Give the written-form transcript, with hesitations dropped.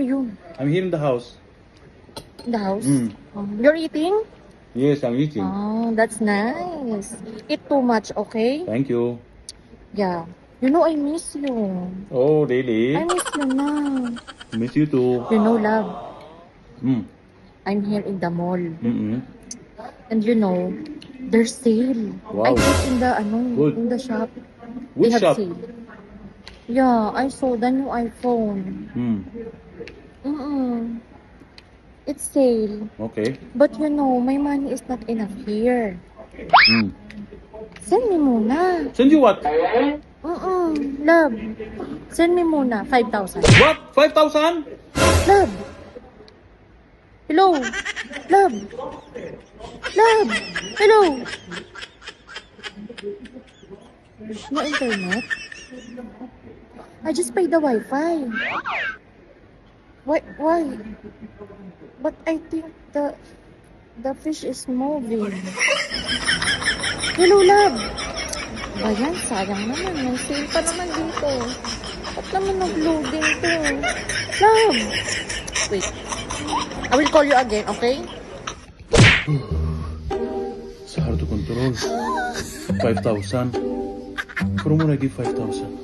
you? I'm here in the house. In the house? Mm. You're eating? Yes, I'm eating. Oh, that's nice. Eat too much, okay? Thank you. Yeah. You know, I miss you. Oh, I really? miss you na. Miss you too. You know, love, Mm. I'm here in the mall. Mm-mm. And you know, there's sale. I Wow. checked in the, Good. in the shop. They Which have shop? sale. Yeah, I saw the new iPhone. Mm. Mm-mm. It's sale. Okay. But you know, my money is not enough here. Mm. Send me muna. Send you what? Love. Send me muna. 5,000. What? 5,000? Love. Hello. Love. Love. Hello. No internet? I just paid the Wi-Fi. Why? But I think the fish is moving. Hello, love. Ba yan? Sayang naman. May sale pa naman dito. Ba't naman nag-loading to? Love. Wait. I will call you again, okay? It's hard to control. 5,000. From when I give 5,000?